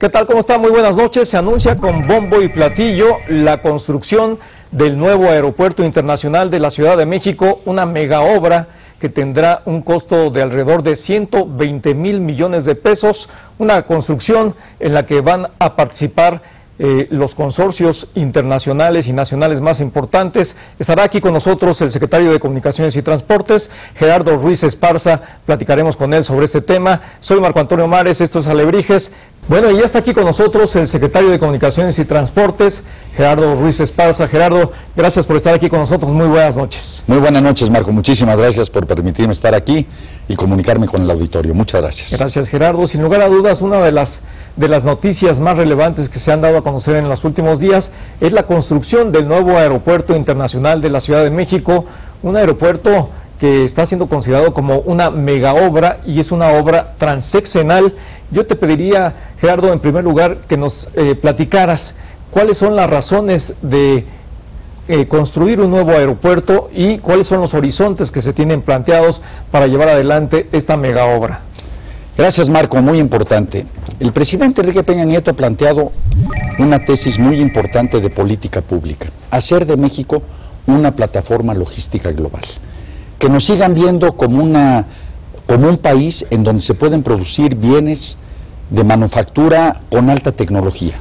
¿Qué tal? ¿Cómo está? Muy buenas noches. Se anuncia con bombo y platillo la construcción del nuevo aeropuerto internacional de la Ciudad de México, una mega obra que tendrá un costo de alrededor de 120,000 millones de pesos, una construcción en la que van a participar los consorcios internacionales y nacionales más importantes. Estará aquí con nosotros el secretario de Comunicaciones y Transportes, Gerardo Ruiz Esparza. Platicaremos con él sobre este tema. Soy Marco Antonio Mares, esto es Alebrijes. Bueno, y ya está aquí con nosotros el secretario de Comunicaciones y Transportes, Gerardo Ruiz Esparza. Gerardo, gracias por estar aquí con nosotros. Muy buenas noches. Muy buenas noches, Marco. Muchísimas gracias por permitirme estar aquí y comunicarme con el auditorio. Muchas gracias. Gracias, Gerardo. Sin lugar a dudas, una de las noticias más relevantes que se han dado a conocer en los últimos días es la construcción del nuevo aeropuerto internacional de la Ciudad de México, un aeropuerto que está siendo considerado como una mega obra y es una obra transeccional. Yo te pediría, Gerardo, en primer lugar, que nos platicaras cuáles son las razones de construir un nuevo aeropuerto y cuáles son los horizontes que se tienen planteados para llevar adelante esta mega obra. Gracias, Marco, muy importante. El presidente Enrique Peña Nieto ha planteado una tesis muy importante de política pública: hacer de México una plataforma logística global, que nos sigan viendo como un país en donde se pueden producir bienes de manufactura con alta tecnología.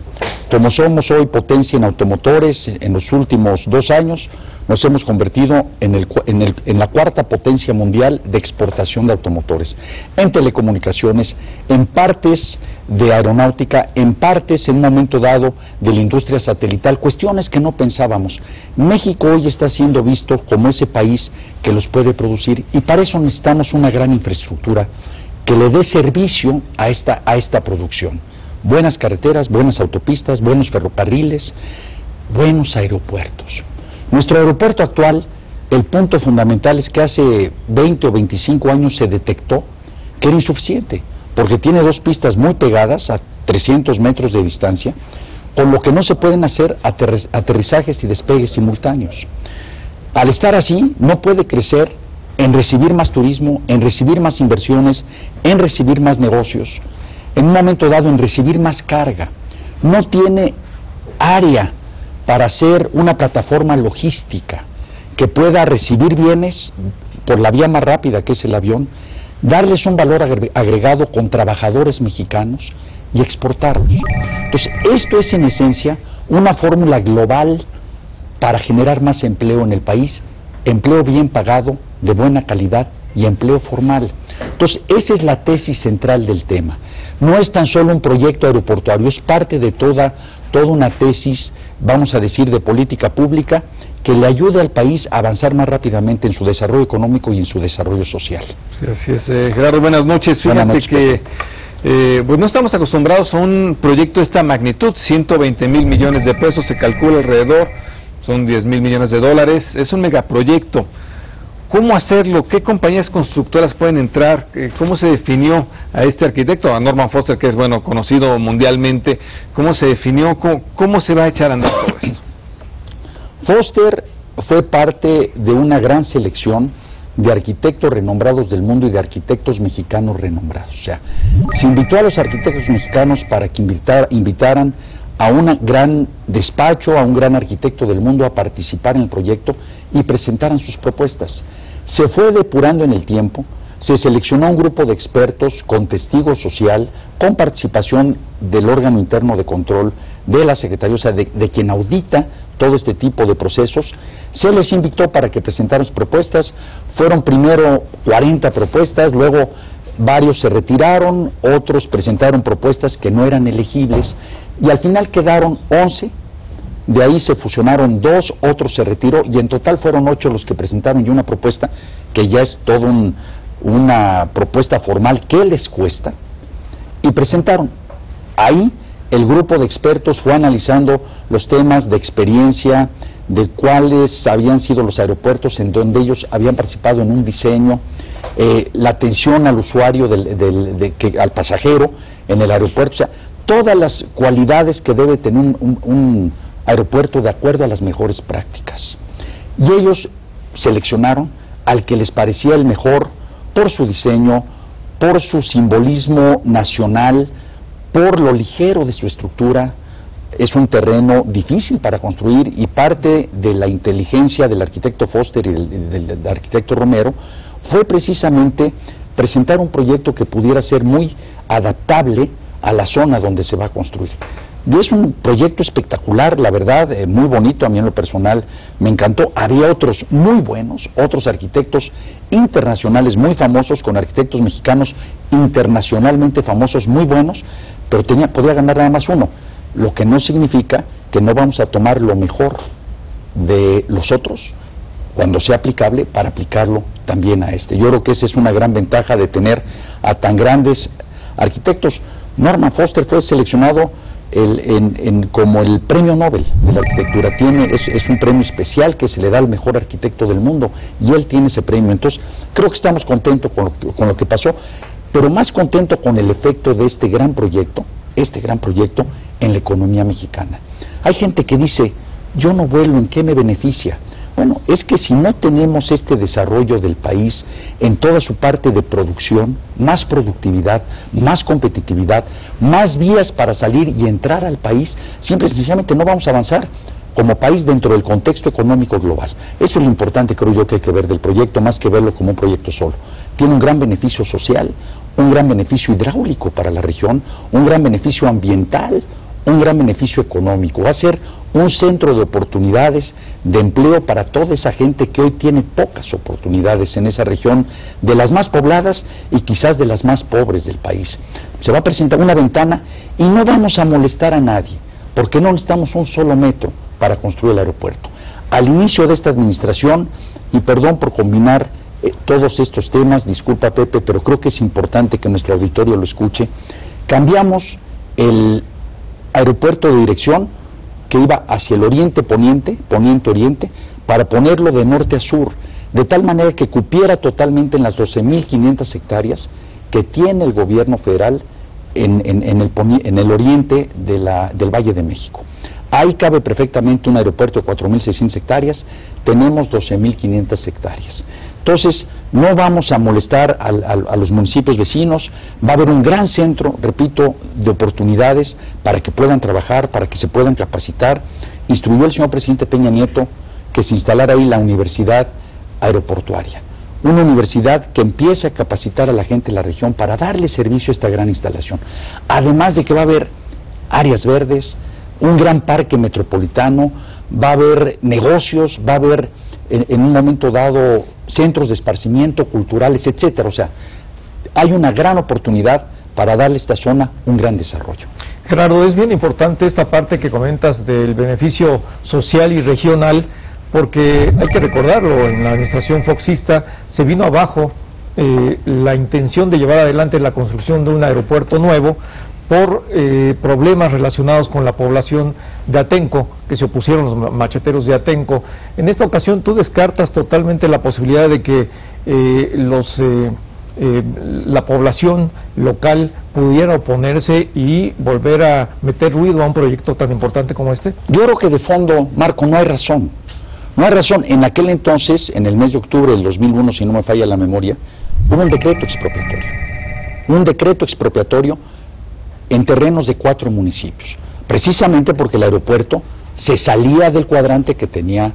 Como somos hoy potencia en automotores, en los últimos 2 años nos hemos convertido en la cuarta potencia mundial de exportación de automotores, en telecomunicaciones, en partes de aeronáutica, en partes en un momento dado de la industria satelital, cuestiones que no pensábamos. México hoy está siendo visto como ese país que los puede producir y para eso necesitamos una gran infraestructura que le dé servicio a esta producción. Buenas carreteras, buenas autopistas, buenos ferrocarriles, buenos aeropuertos. Nuestro aeropuerto actual, el punto fundamental es que hace 20 o 25 años se detectó que era insuficiente, porque tiene 2 pistas muy pegadas a 300 metros de distancia, con lo que no se pueden hacer aterrizajes y despegues simultáneos. Al estar así, no puede crecer en recibir más turismo, en recibir más inversiones, en recibir más negocios, en un momento dado en recibir más carga. No tiene área para ser una plataforma logística que pueda recibir bienes por la vía más rápida, que es el avión, darles un valor agregado con trabajadores mexicanos y exportarlos. Entonces, esto es en esencia una fórmula global para generar más empleo en el país, empleo bien pagado, de buena calidad y empleo formal. Entonces, esa es la tesis central del tema. No es tan solo un proyecto aeroportuario, es parte de toda una tesis, vamos a decir, de política pública que le ayude al país a avanzar más rápidamente en su desarrollo económico y en su desarrollo social. Sí, así es. Gerardo, buenas noches. Fíjate que pues no estamos acostumbrados a un proyecto de esta magnitud, 120,000 millones de pesos, se calcula alrededor, son 10,000 millones de dólares, es un megaproyecto. ¿Cómo hacerlo? ¿Qué compañías constructoras pueden entrar? ¿Cómo se definió a este arquitecto, a Norman Foster, que es conocido mundialmente? ¿Cómo se definió? ¿Cómo se va a echar a andar todo esto? Foster fue parte de una gran selección de arquitectos renombrados del mundo y de arquitectos mexicanos renombrados. O sea, se invitó a los arquitectos mexicanos para que invitaran a un gran despacho, a un gran arquitecto del mundo a participar en el proyecto y presentaran sus propuestas. Se fue depurando en el tiempo, se seleccionó un grupo de expertos con testigo social, con participación del órgano interno de control de la Secretaría, o sea, de quien audita todo este tipo de procesos. Se les invitó para que presentaran sus propuestas, fueron primero 40 propuestas, luego varios se retiraron, otros presentaron propuestas que no eran elegibles y al final quedaron 11, de ahí se fusionaron 2, otros se retiró y en total fueron 8 los que presentaron y una propuesta que ya es toda una propuesta formal que les cuesta y presentaron. Ahí el grupo de expertos fue analizando los temas de experiencia, de cuáles habían sido los aeropuertos en donde ellos habían participado en un diseño, la atención al usuario, al pasajero en el aeropuerto, o sea, todas las cualidades que debe tener un aeropuerto de acuerdo a las mejores prácticas. Y ellos seleccionaron al que les parecía el mejor por su diseño, por su simbolismo nacional, por lo ligero de su estructura. Es un terreno difícil para construir y parte de la inteligencia del arquitecto Foster y del arquitecto Romero fue precisamente presentar un proyecto que pudiera ser muy adaptable a la zona donde se va a construir. Y es un proyecto espectacular, la verdad, muy bonito, a mí en lo personal me encantó. Había otros muy buenos, otros arquitectos internacionales muy famosos, con arquitectos mexicanos internacionalmente famosos muy buenos, pero podía ganar nada más uno, lo que no significa que no vamos a tomar lo mejor de los otros cuando sea aplicable para aplicarlo también a este. Yo creo que esa es una gran ventaja de tener a tan grandes arquitectos. Norman Foster fue seleccionado como el premio Nobel de la arquitectura. Es un premio especial que se le da al mejor arquitecto del mundo y él tiene ese premio. Entonces creo que estamos contentos con lo que pasó, pero más contento con el efecto de este gran proyecto en la economía mexicana. Hay gente que dice, yo no vuelo, ¿en qué me beneficia? Bueno, es que si no tenemos este desarrollo del país en toda su parte de producción, más productividad, más competitividad, más vías para salir y entrar al país, simple y sencillamente no vamos a avanzar como país dentro del contexto económico global. Eso es lo importante, creo yo, que hay que ver del proyecto, más que verlo como un proyecto solo. Tiene un gran beneficio social, un gran beneficio hidráulico para la región, un gran beneficio ambiental, un gran beneficio económico. Va a ser un centro de oportunidades de empleo para toda esa gente que hoy tiene pocas oportunidades en esa región, de las más pobladas y quizás de las más pobres del país. Se va a presentar una ventana y no vamos a molestar a nadie, porque no necesitamos un solo metro para construir el aeropuerto. Al inicio de esta administración, y perdón por combinar todos estos temas, disculpa Pepe, pero creo que es importante que nuestro auditorio lo escuche, cambiamos el aeropuerto de dirección que iba hacia el oriente-poniente, poniente-oriente, para ponerlo de norte a sur, de tal manera que cupiera totalmente en las 12.500 hectáreas que tiene el gobierno federal en el oriente del Valle de México. Ahí cabe perfectamente un aeropuerto de 4.600 hectáreas, tenemos 12.500 hectáreas. Entonces, no vamos a molestar a los municipios vecinos, va a haber un gran centro, repito, de oportunidades para que puedan trabajar, para que se puedan capacitar. Instruyó el señor presidente Peña Nieto que se instalara ahí la universidad aeroportuaria, una universidad que empiece a capacitar a la gente de la región para darle servicio a esta gran instalación. Además de que va a haber áreas verdes, un gran parque metropolitano, va a haber negocios, va a haber en un momento dado centros de esparcimiento, culturales, etcétera. O sea, hay una gran oportunidad para darle a esta zona un gran desarrollo. Gerardo, es bien importante esta parte que comentas del beneficio social y regional, porque hay que recordarlo, en la administración foxista se vino abajo la intención de llevar adelante la construcción de un aeropuerto nuevo por problemas relacionados con la población de Atenco, que se opusieron los macheteros de Atenco. En esta ocasión tú descartas totalmente la posibilidad de que la población local pudiera oponerse y volver a meter ruido a un proyecto tan importante como este. Yo creo que de fondo, Marco, no hay razón. No hay razón. En aquel entonces, en el mes de octubre del 2001, si no me falla la memoria, hubo un decreto expropiatorio. Un decreto expropiatorio en terrenos de 4 municipios, precisamente porque el aeropuerto se salía del cuadrante que tenía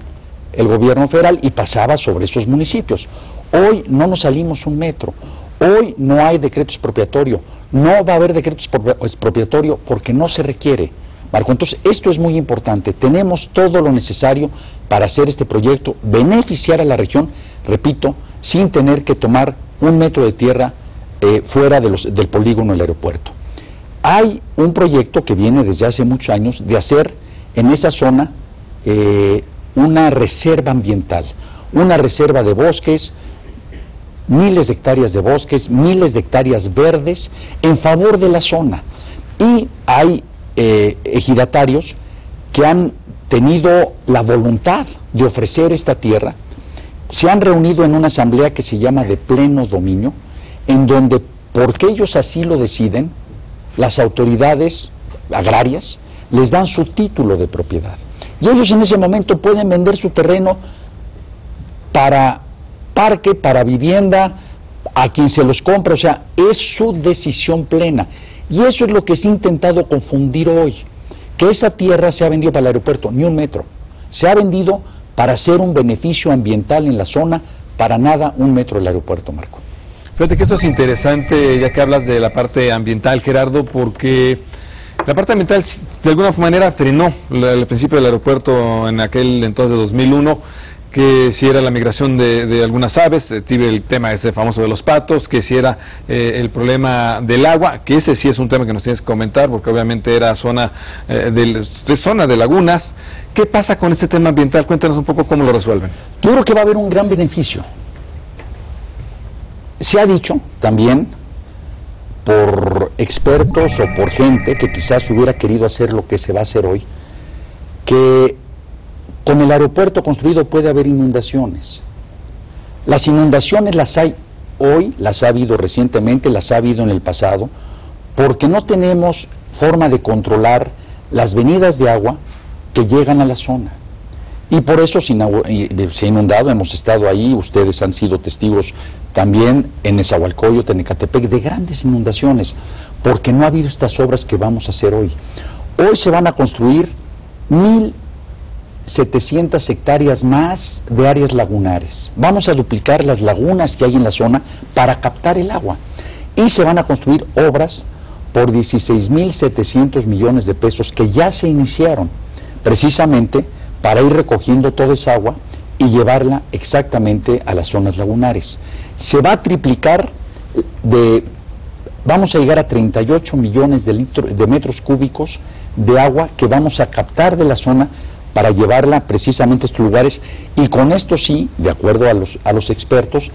el gobierno federal y pasaba sobre esos municipios. Hoy no nos salimos un metro, hoy no hay decreto expropiatorio, no va a haber decreto expropiatorio porque no se requiere, Marco. Entonces, esto es muy importante, tenemos todo lo necesario para hacer este proyecto, beneficiar a la región, repito, sin tener que tomar un metro de tierra fuera del polígono del aeropuerto. Hay un proyecto que viene desde hace muchos años de hacer en esa zona una reserva ambiental, una reserva de bosques, miles de hectáreas de bosques, miles de hectáreas verdes en favor de la zona. Y hay ejidatarios que han tenido la voluntad de ofrecer esta tierra, se han reunido en una asamblea que se llama de pleno dominio, en donde, porque ellos así lo deciden, las autoridades agrarias les dan su título de propiedad. Y ellos en ese momento pueden vender su terreno para parque, para vivienda, a quien se los compra. O sea, es su decisión plena. Y eso es lo que se ha intentado confundir hoy, que esa tierra se ha vendido para el aeropuerto, ni un metro. Se ha vendido para hacer un beneficio ambiental en la zona, para nada un metro del aeropuerto, Marco. Fíjate que esto es interesante, ya que hablas de la parte ambiental, Gerardo, porque la parte ambiental de alguna manera frenó el principio del aeropuerto en aquel entonces de 2001, que si era la migración de algunas aves, el tema ese famoso de los patos, que si era el problema del agua, que ese sí es un tema que nos tienes que comentar, porque obviamente era zona de lagunas. ¿Qué pasa con este tema ambiental? Cuéntanos un poco cómo lo resuelven. Yo creo que va a haber un gran beneficio. Se ha dicho también por expertos o por gente que quizás hubiera querido hacer lo que se va a hacer hoy, que con el aeropuerto construido puede haber inundaciones. Las inundaciones las hay hoy, las ha habido recientemente, las ha habido en el pasado, porque no tenemos forma de controlar las venidas de agua que llegan a la zona. Y por eso se ha inundado, hemos estado ahí, ustedes han sido testigos también en Nezahualcóyotl, en Ecatepec, de grandes inundaciones, porque no ha habido estas obras que vamos a hacer hoy. Hoy se van a construir 1,700 hectáreas más de áreas lagunares. Vamos a duplicar las lagunas que hay en la zona para captar el agua. Y se van a construir obras por 16,700 millones de pesos que ya se iniciaron, precisamente para ir recogiendo toda esa agua y llevarla exactamente a las zonas lagunares. Se va a triplicar, vamos a llegar a 38 millones de metros cúbicos de agua que vamos a captar de la zona para llevarla precisamente a estos lugares, y con esto sí, de acuerdo a los expertos,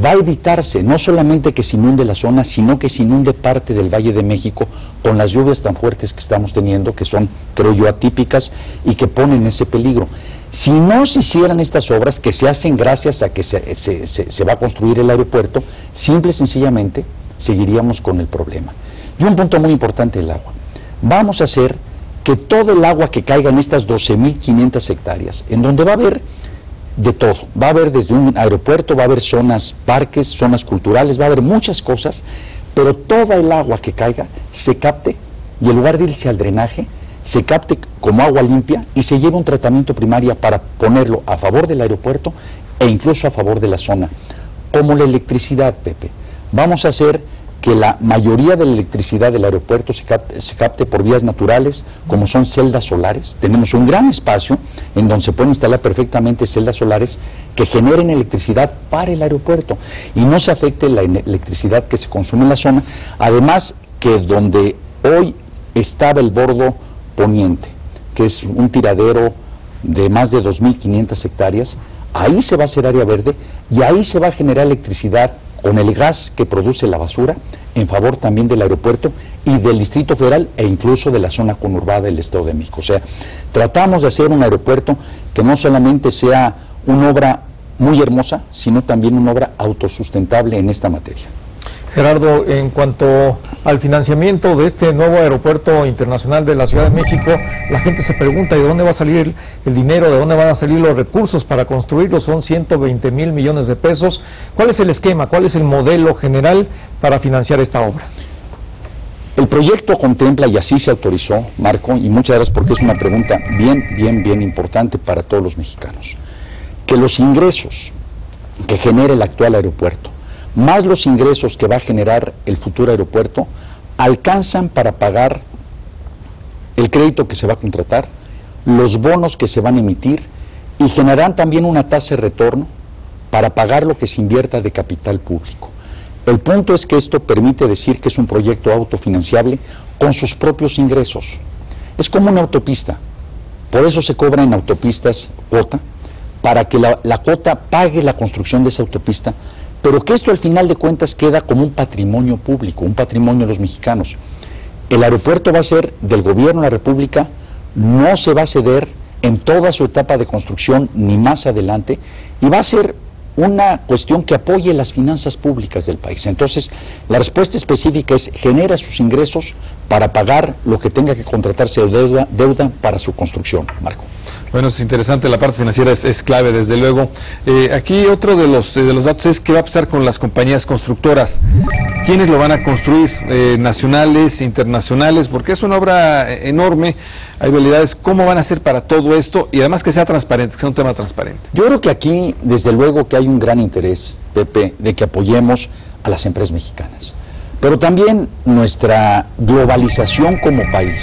va a evitarse no solamente que se inunde la zona, sino que se inunde parte del Valle de México con las lluvias tan fuertes que estamos teniendo, que son, creo yo, atípicas y que ponen ese peligro. Si no se hicieran estas obras, que se hacen gracias a que se va a construir el aeropuerto, simple y sencillamente seguiríamos con el problema. Y un punto muy importante, el agua. Vamos a hacer que todo el agua que caiga en estas 12,500 hectáreas, en donde va a haber de todo, va a haber desde un aeropuerto, va a haber zonas, parques, zonas culturales, va a haber muchas cosas, pero toda el agua que caiga se capte y en lugar de irse al drenaje, se capte como agua limpia y se lleve un tratamiento primario para ponerlo a favor del aeropuerto e incluso a favor de la zona. Como la electricidad, Pepe, vamos a hacer que la mayoría de la electricidad del aeropuerto se capte por vías naturales, como son celdas solares. Tenemos un gran espacio en donde se pueden instalar perfectamente celdas solares que generen electricidad para el aeropuerto y no se afecte la electricidad que se consume en la zona. Además, que donde hoy estaba el bordo poniente, que es un tiradero de más de 2,500 hectáreas, ahí se va a hacer área verde y ahí se va a generar electricidad con el gas que produce la basura, en favor también del aeropuerto y del Distrito Federal e incluso de la zona conurbada del Estado de México. O sea, tratamos de hacer un aeropuerto que no solamente sea una obra muy hermosa, sino también una obra autosustentable en esta materia. Gerardo, en cuanto al financiamiento de este nuevo aeropuerto internacional de la Ciudad de México, la gente se pregunta de dónde va a salir el dinero, de dónde van a salir los recursos para construirlo. Son 120,000 millones de pesos. ¿Cuál es el esquema, cuál es el modelo general para financiar esta obra? El proyecto contempla, y así se autorizó, Marco, y muchas gracias porque es una pregunta bien importante para todos los mexicanos, que los ingresos que genere el actual aeropuerto más los ingresos que va a generar el futuro aeropuerto, alcanzan para pagar el crédito que se va a contratar, los bonos que se van a emitir y generarán también una tasa de retorno para pagar lo que se invierta de capital público. El punto es que esto permite decir que es un proyecto autofinanciable con sus propios ingresos. Es como una autopista, por eso se cobra en autopistas cuota, para que la cuota pague la construcción de esa autopista, pero que esto al final de cuentas queda como un patrimonio público, un patrimonio de los mexicanos. El aeropuerto va a ser del gobierno de la República, no se va a ceder en toda su etapa de construcción ni más adelante, y va a ser una cuestión que apoye las finanzas públicas del país. Entonces, la respuesta específica es: genera sus ingresos para pagar lo que tenga que contratarse de deuda para su construcción, Marco. Bueno, es interesante, la parte financiera es clave, desde luego. Aquí otro de los datos es qué va a pasar con las compañías constructoras. ¿quiénes lo van a construir? ¿Nacionales, internacionales? Porque es una obra enorme, hay realidades. ¿Cómo van a hacer para todo esto? Y además que sea transparente, que sea un tema transparente. Yo creo que aquí, desde luego, que hay un gran interés, Pepe, de que apoyemos a las empresas mexicanas. Pero también nuestra globalización como país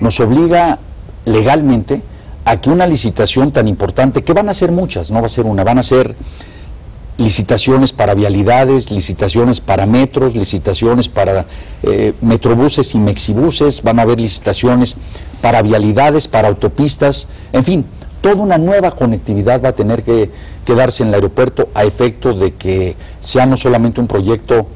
nos obliga legalmente a que una licitación tan importante, que van a ser muchas, no va a ser una, van a ser licitaciones para vialidades, licitaciones para metros, licitaciones para metrobuses y mexibuses, van a haber licitaciones para vialidades, para autopistas, en fin, toda una nueva conectividad va a tener que darse en el aeropuerto a efecto de que sea no solamente un proyecto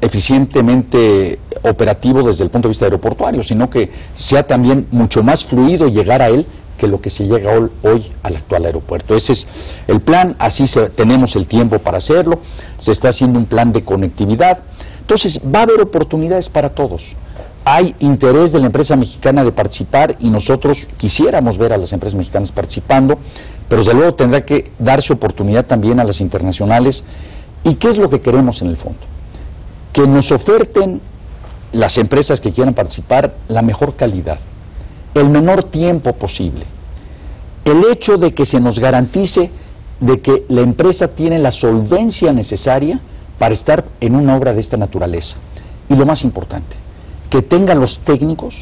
eficientemente operativo desde el punto de vista aeroportuario, sino que sea también mucho más fluido llegar a él que lo que se llega hoy al actual aeropuerto. Ese es el plan, así tenemos el tiempo para hacerlo, se está haciendo un plan de conectividad, entonces va a haber oportunidades para todos. Hay interés de la empresa mexicana de participar y nosotros quisiéramos ver a las empresas mexicanas participando, pero desde luego tendrá que darse oportunidad también a las internacionales. ¿Y qué es lo que queremos en el fondo? Que nos oferten las empresas que quieran participar la mejor calidad, el menor tiempo posible, el hecho de que se nos garantice de que la empresa tiene la solvencia necesaria para estar en una obra de esta naturaleza, y lo más importante, que tengan los técnicos,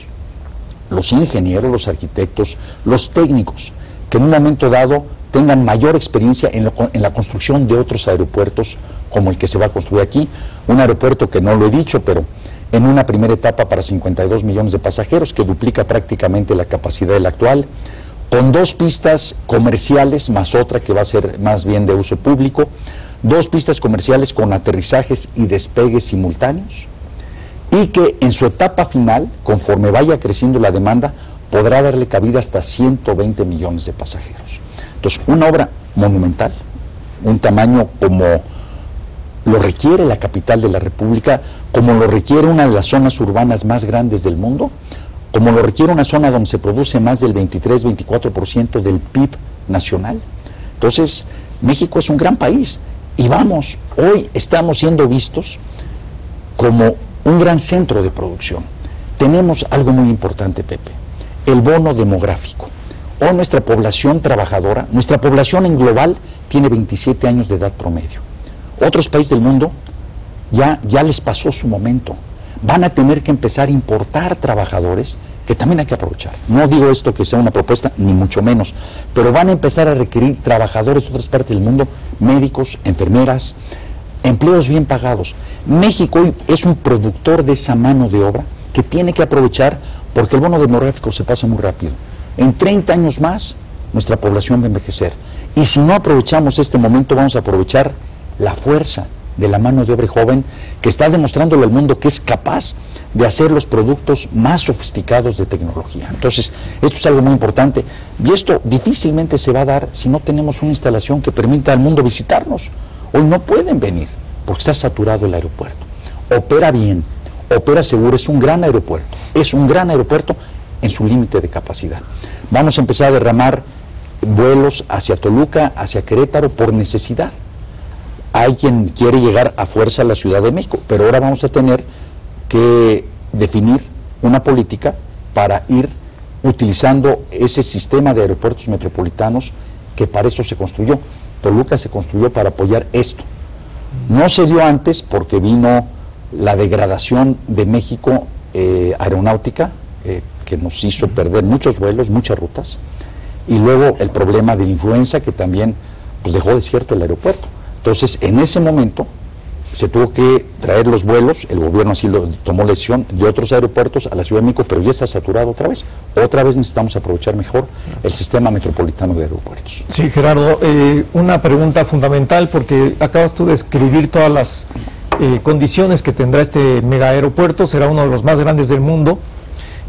los ingenieros, los arquitectos, los técnicos, que en un momento dado tengan mayor experiencia en la construcción de otros aeropuertos como el que se va a construir aquí, un aeropuerto que no lo he dicho, pero en una primera etapa para 52 millones de pasajeros, que duplica prácticamente la capacidad del actual, con 2 pistas comerciales, más otra que va a ser más bien de uso público, 2 pistas comerciales con aterrizajes y despegues simultáneos, y que en su etapa final, conforme vaya creciendo la demanda, podrá darle cabida hasta 120 millones de pasajeros. Entonces, una obra monumental, un tamaño como lo requiere la capital de la República, como lo requiere una de las zonas urbanas más grandes del mundo, como lo requiere una zona donde se produce más del 23-24% del PIB nacional. Entonces, México es un gran país y vamos, hoy estamos siendo vistos como un gran centro de producción. Tenemos algo muy importante, Pepe, el bono demográfico. Hoy nuestra población trabajadora, nuestra población en global tiene 27 años de edad promedio. Otros países del mundo ya les pasó su momento. Van a tener que empezar a importar trabajadores que también hay que aprovechar. No digo esto que sea una propuesta, ni mucho menos, pero van a empezar a requerir trabajadores de otras partes del mundo, médicos, enfermeras, empleos bien pagados. México hoy es un productor de esa mano de obra que tiene que aprovechar, porque el bono demográfico se pasa muy rápido. En 30 años más, nuestra población va a envejecer. Y si no aprovechamos este momento, vamos a aprovechar la fuerza de la mano de obra joven que está demostrándole al mundo que es capaz de hacer los productos más sofisticados de tecnología. Entonces, esto es algo muy importante y esto difícilmente se va a dar si no tenemos una instalación que permita al mundo visitarnos. Hoy no pueden venir porque está saturado el aeropuerto. Opera bien, opera seguro, es un gran aeropuerto en su límite de capacidad. Vamos a empezar a derramar vuelos hacia Toluca, hacia Querétaro por necesidad. Hay quien quiere llegar a fuerza a la Ciudad de México, pero ahora vamos a tener que definir una política para ir utilizando ese sistema de aeropuertos metropolitanos que para eso se construyó. Toluca se construyó para apoyar esto. No se dio antes porque vino la degradación de México aeronáutica, que nos hizo perder muchos vuelos, muchas rutas, y luego el problema de la influenza que también pues, dejó desierto el aeropuerto. Entonces, en ese momento se tuvo que traer los vuelos, el gobierno así lo tomó la decisión, de otros aeropuertos a la Ciudad de México, pero ya está saturado otra vez. Otra vez necesitamos aprovechar mejor el sistema metropolitano de aeropuertos. Sí, Gerardo, una pregunta fundamental, porque acabas tú de escribir todas las condiciones que tendrá este mega aeropuerto, será uno de los más grandes del mundo,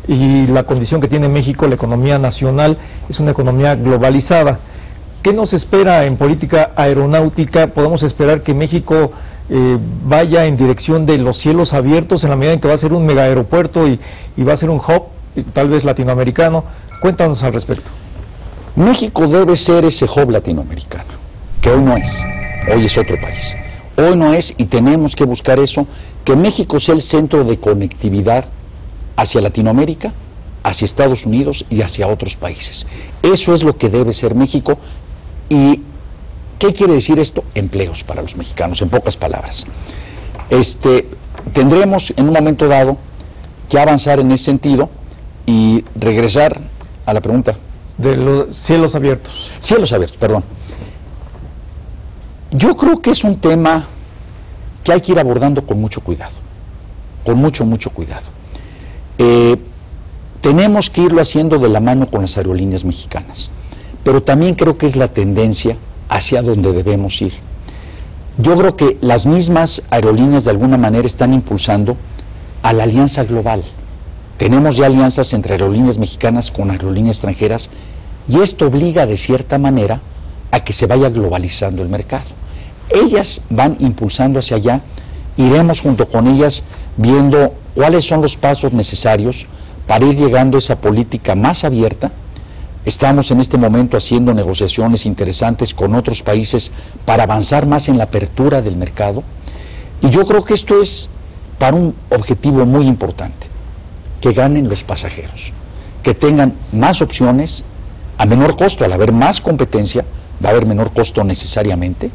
y la condición que tiene México, la economía nacional, es una economía globalizada. ¿Qué nos espera en política aeronáutica? ¿Podemos esperar que México vaya en dirección de los cielos abiertos en la medida en que va a ser un mega aeropuerto y va a ser un hub, tal vez latinoamericano? Cuéntanos al respecto. México debe ser ese hub latinoamericano, que hoy no es, hoy es otro país. Hoy no es, y tenemos que buscar eso, que México sea el centro de conectividad hacia Latinoamérica, hacia Estados Unidos y hacia otros países. Eso es lo que debe ser México. ¿Y qué quiere decir esto? Empleos para los mexicanos, en pocas palabras. Tendremos en un momento dado que avanzar en ese sentido y regresar a la pregunta. De los cielos abiertos. Cielos abiertos, perdón. Yo creo que es un tema que hay que ir abordando con mucho cuidado, con mucho cuidado. Tenemos que irlo haciendo de la mano con las aerolíneas mexicanas, pero también creo que es la tendencia hacia donde debemos ir. Yo creo que las mismas aerolíneas de alguna manera están impulsando a la alianza global. Tenemos ya alianzas entre aerolíneas mexicanas con aerolíneas extranjeras y esto obliga de cierta manera a que se vaya globalizando el mercado. Ellas van impulsando hacia allá, iremos junto con ellas viendo cuáles son los pasos necesarios para ir llegando a esa política más abierta. Estamos en este momento haciendo negociaciones interesantes con otros países para avanzar más en la apertura del mercado y yo creo que esto es para un objetivo muy importante, que ganen los pasajeros, que tengan más opciones a menor costo. Al haber más competencia va a haber menor costo necesariamente,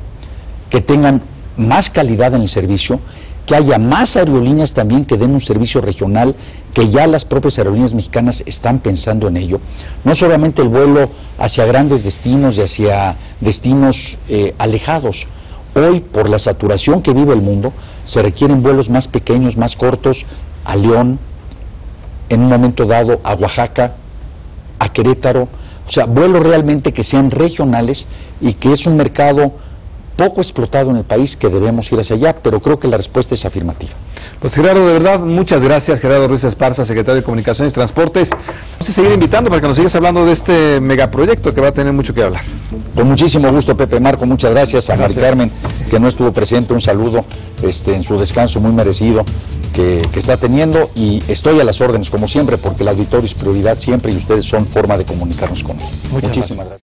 que tengan más calidad en el servicio, que haya más aerolíneas también que den un servicio regional, que ya las propias aerolíneas mexicanas están pensando en ello. No solamente el vuelo hacia grandes destinos y hacia destinos alejados. Hoy, por la saturación que vive el mundo, se requieren vuelos más pequeños, más cortos, a León, en un momento dado a Oaxaca, a Querétaro, o sea, vuelos realmente que sean regionales y que es un mercado poco explotado en el país que debemos ir hacia allá, pero creo que la respuesta es afirmativa. Pues Gerardo, de verdad, muchas gracias, Gerardo Ruiz Esparza, secretario de Comunicaciones y Transportes. Vamos a seguir invitando para que nos sigas hablando de este megaproyecto que va a tener mucho que hablar. Con muchísimo gusto, Pepe. Marco, muchas gracias. A Mari Carmen, que no estuvo presente, un saludo en su descanso muy merecido que está teniendo, y estoy a las órdenes como siempre, porque el auditorio es prioridad siempre y ustedes son forma de comunicarnos con él. Muchísimas gracias.